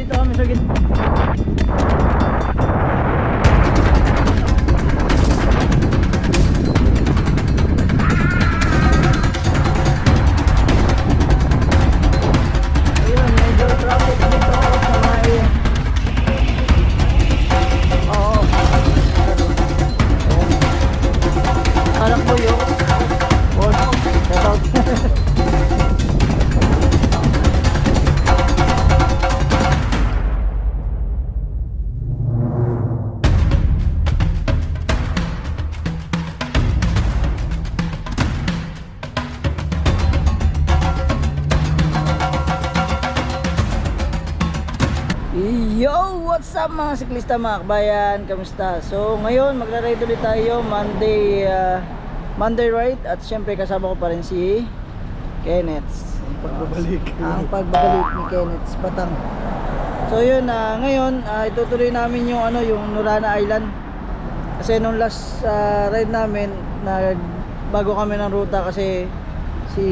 dito kami sa gitna. Ayun, medyo traffic dito sa may... Oo. Anak mo yun. Shout out. Yo! What's up mga siklista, mga kabayan? Kamusta? So ngayon magra-ride ulit tayo Monday ride. At syempre kasama ko pa rin si Kenneth. Ang pagbabalik ni Kenneth Batang. So yun, ngayon itutuloy namin yung yung Norana Island. Kasi nung last ride namin, bago kami ng ruta kasi si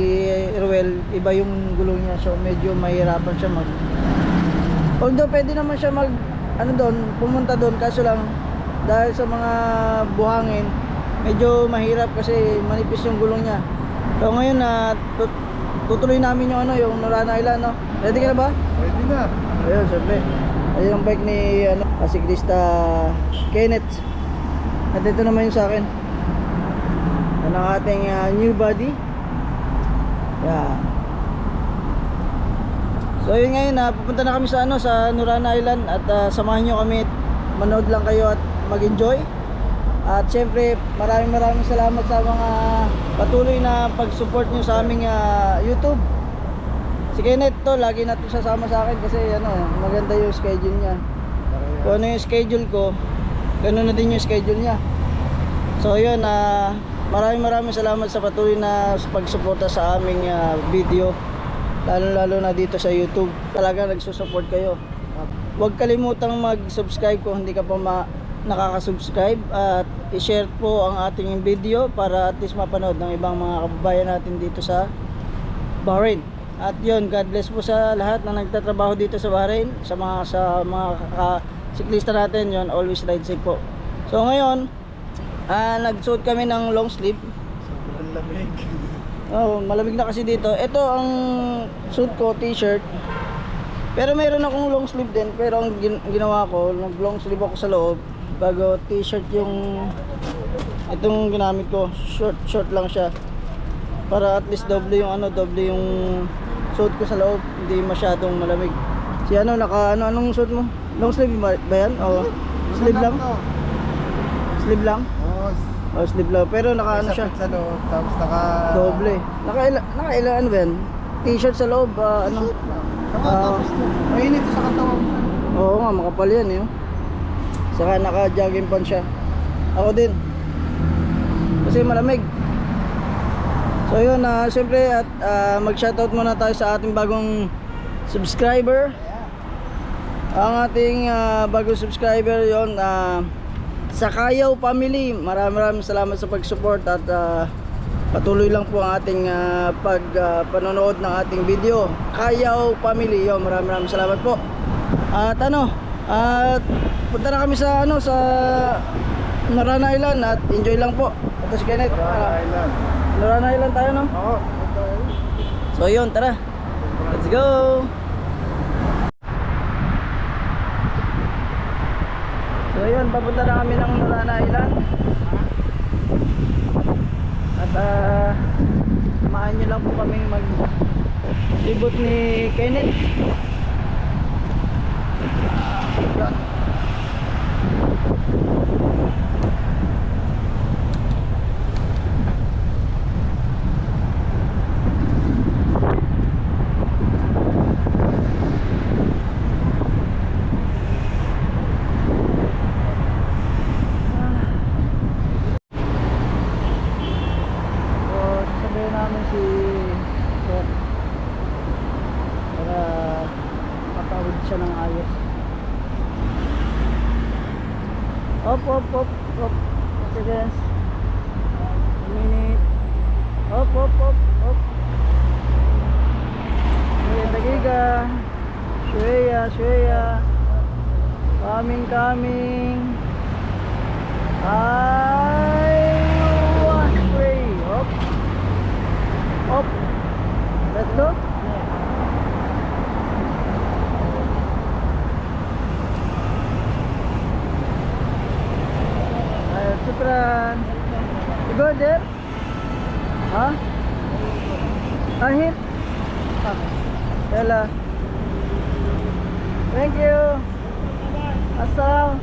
Ruel, iba yung gulong niya. So medyo mahirapan siya although pwede naman siya pumunta doon, kaso lang dahil sa mga buhangin medyo mahirap kasi manipis yung gulong niya. So ngayon tutuloy namin yung Norana Island, no? Ready ka na ba? Ready na. Ayun, syempre. Ayun yung bike ni siklista Kenneth. At ito naman yung sa akin. Ano ang ating new body. Yeah. So yun ngayon, pupunta na kami sa sa Norana Island at samahan nyo kami, manood lang kayo at mag-enjoy. At syempre maraming salamat sa mga patuloy na pag-support nyo sa aming YouTube. Si Kenneth to, lagi natin sasama sa akin kasi maganda yung schedule niya. Kung ano yung schedule ko, ganoon na din yung schedule niya. So yun, maraming salamat sa patuloy na pag-suporta sa aming video. Lalo na dito sa YouTube, talaga nagsusupport kayo. Huwag kalimutang mag-subscribe kung hindi ka pa nakaka-subscribe, at i-share po ang ating video para at least mapanood ng ibang mga kababayan natin dito sa Bahrain. At yun, God bless po sa lahat na nagtatrabaho dito sa Bahrain, sa mga siklista natin. Yun, always ride safe po. So ngayon, nagsuot kami ng long sleeve. Sobrang lamig. Oh, malamig na kasi dito. Ito ang suit ko, t-shirt. Pero mayroon akong long sleeve din. Pero ang ginawa ko, nag-long sleeve ako sa loob, bago t-shirt yung itong ginamit ko. Short lang siya. Para at least doble yung suit ko sa loob, hindi masyadong malamig. Si anong suit mo? Long sleeve ba yan? O sleeve lang? Sleeve lang? Oh, sleeve lang. Pero naka siya sa loob, tapos naka doble. Naka ilan ba yan? T-shirt sa loob, mainit sa katawan. Oo nga, makapal yan Saka naka jogging pants siya. Ako din. Kasi malamig. So yun, siyempre at mag-shoutout muna tayo sa ating bagong subscriber. Ang ating bagong subscriber yon, Sakayaw Family. Maraming salamat sa pag-support at patuloy lang po ang ating panonood ng ating video. Kayaw Family, yon, maraming salamat po. At punta na kami sa sa Norana Island at enjoy lang po. Ito si Kenneth. Norana Island tayo, no? Oo. So yun, tara. Let's go. So yun, papunta na kami ng Norana Island. At samahan nyo lang po kami mag-libot ni Kenneth. Yan. Siya ng ayos. Op. Seconds. A minute. Op. Ayan, dagiga. Shreya. Coming. I Shreya. Up. Let's go. Shukran. You go there? Huh? Hit? Yala. Thank you. Assalam.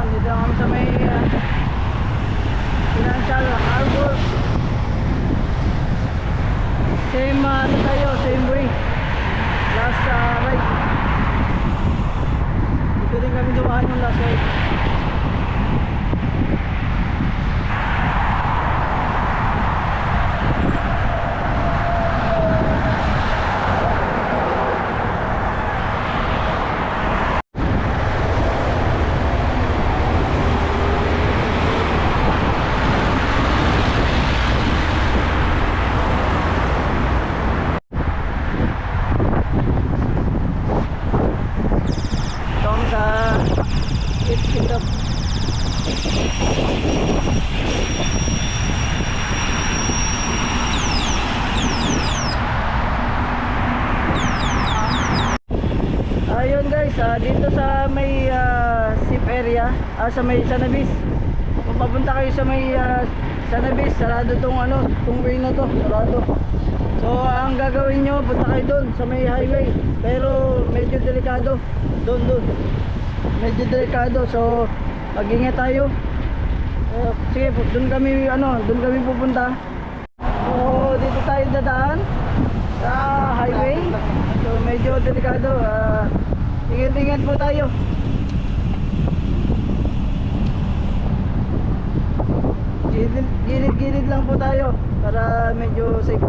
Dito kami sa may Financial Harbor. Same same way. Last right. Dito din kami dumaan yung last right. It's up. Ayun guys, dito sa may SIP area, sa may Sanabis. Kung papunta kayo sa may Sanabis, sarado tong tong way na to, sarado. So ang gagawin nyo, punta kayo doon sa may highway, pero medyo delikado doon. Medyo delikado, so mag-ingat tayo. Sige, doon kami pupunta. So dito tayo dadaan sa highway. So medyo delikado. Ingat-ingat po tayo. Gilid-gilid lang po tayo para medyo safe.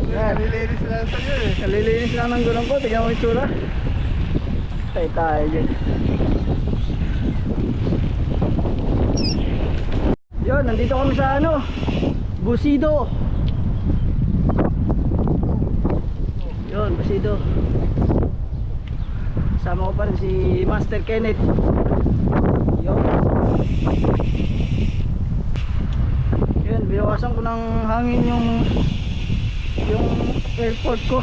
Yan. Nililinis lang sa iyo eh. Nalilinis lang ng gulong ko. Tignan mo yung tsura. Tayo dyan. Yun, nandito kami sa ano, Busido. Yun, Busido. Sama ko pa rin si Master Kenneth. Yun. Yun, binawasan ko ng hangin yung airport ko.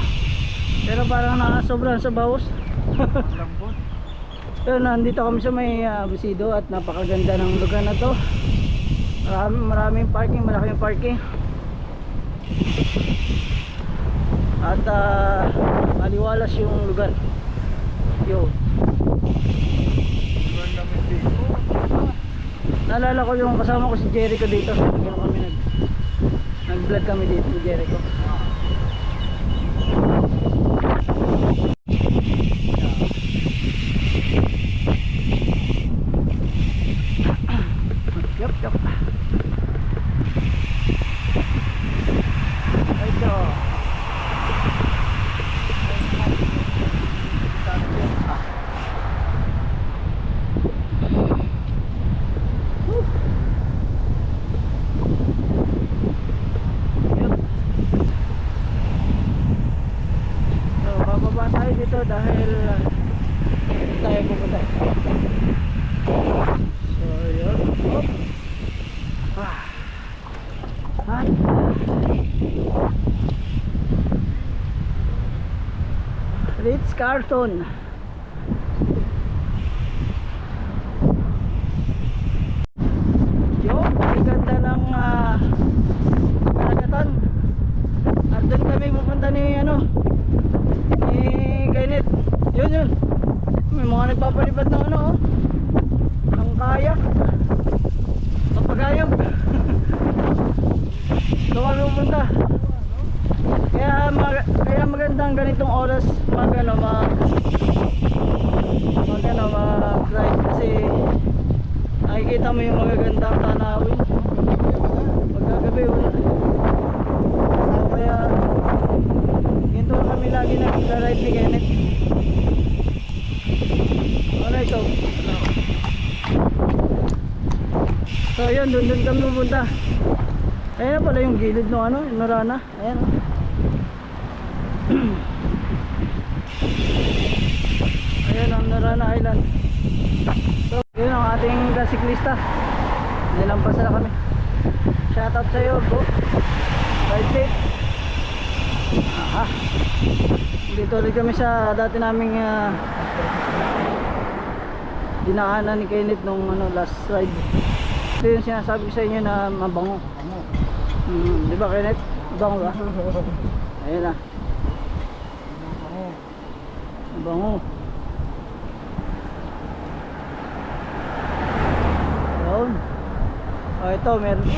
Pero parang nakasobrahan sa bawas. Lambot. Yun, nandito kami sa may Busido at napakaganda ng lugar na to. Maraming parking, malaking parking. At maliwalas yung lugar. Yo. Lugar namin dito. Naalala ko yung kasama ko si Jericho dito. Ganun kami nag-vlog kami dito ni Jericho. Yup, yup. Ito. Bababa tayo dito dahil dito tayo pupunta. So yun. Hop. At Ritz Carlton. Yun, ang ganda ng karagatan. At doon kami pupunta ni Kenneth. Yun. May mga nagpapalipad ng ng kayak. Papagayam. Doon kami pupunta. Kaya magandang ganitong oras mag-ride kasi nakikita mo yung magagandang tanawin. Magkagabi wala. So, kaya ganito lang kami lagi nag-ride ni Kenneth. Alright, so yun, doon kami pupunta. Ayan pala yung gilid ng yung Norana. Ayan. Ayan ang Norana Island. So yun ang ating kasiklista. Nilampas na kami. Shoutout sa iyo, bro. Ride safe. Dito ulit kami sa dati naming dinaanan ni Kenneth nung last ride. Ito yung sinasabi ko sa inyo na mabango. Di ba Kenneth? Mabango ba? Ayun na. Mabango. Ayun. Ito meron.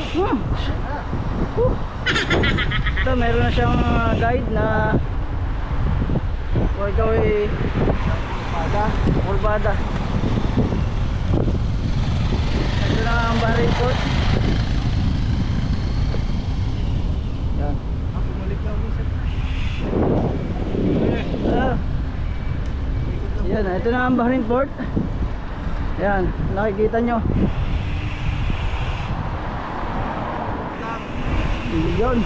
Ito meron na siyang guide na kung ikaw ay kurbada. Ito na ang Bahrain Port. Yan. Bumalik na ako sa Yan, ito na ang Bahrain Port. Yan, nakikita nyo. Yun.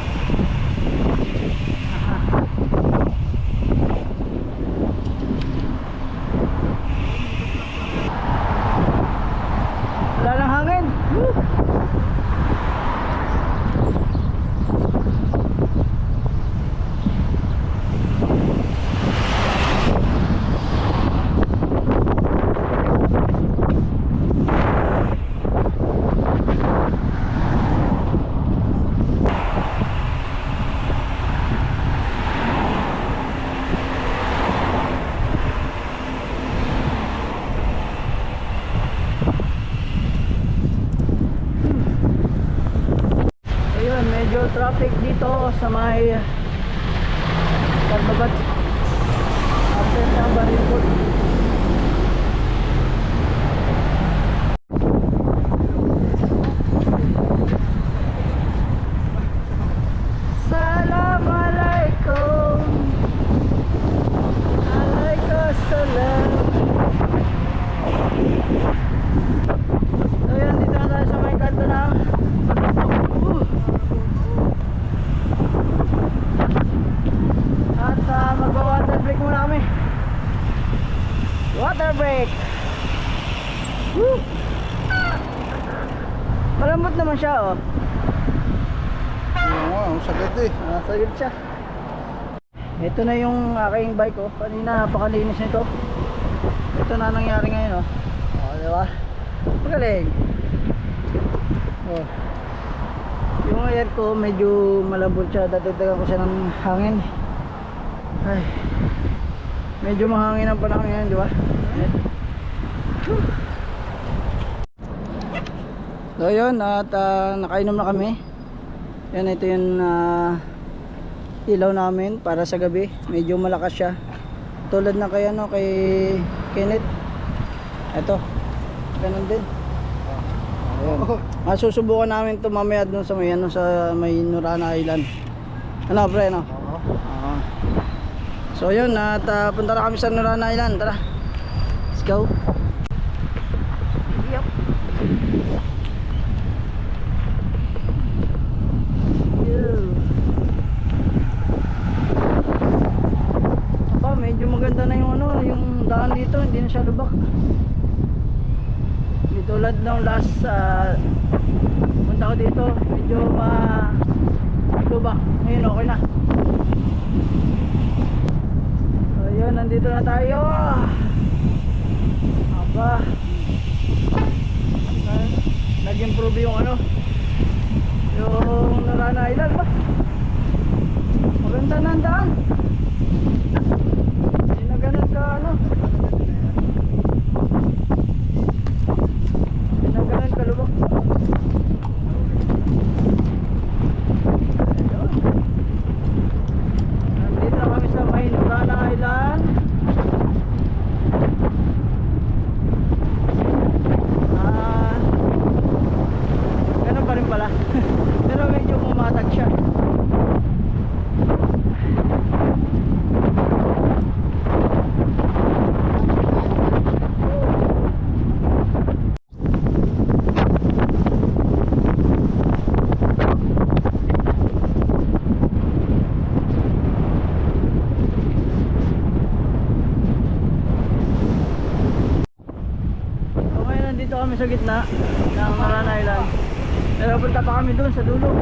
Wala nang hangin. Woo! Medyo traffic dito sa may pagbabat after ng Bahrain Port. naman siya, oh. Oo, ang sagad eh. Nasagad siya. Ito na yung aking bike, oh. Kanina napakalinis nito. Ito na nangyari ngayon, oh. Oh, diba? Magaling. Oh. Yung air ko medyo malambot siya. Dadagdagan ko siya ng hangin. Ay. Medyo mahangin ang panahon ngayon, di ba? So yun, at nakainom na kami. Yan, ito yung ilaw namin para sa gabi. Medyo malakas siya. Tulad na kay ano, kay Kenneth. Ito. Ganun din. Ayun. Masusubukan namin ito mamaya dun sa may ano, sa may Nurana Island. Ano, pre, no? Oo. So yun, at punta na kami sa Nurana Island. Tara. Let's go. Yup. Medyo maganda na yung ano, yung daan dito, hindi na siya lubak. Hindi tulad ng last punta ko dito, medyo lubak. Ngayon okay na. So yun, nandito na tayo. Aba, nag-improve yung ano, yung Nurana Island ba? Maganda na ang daan. Ganun ka ano, ganun ka lubak. Nandito na kami sa may Nurana Island. Ganun pa rin pala. Pero medyo pumatag siya. Dito kami sa gitna ng Nurana Island. Pero punta pa kami doon sa dulo.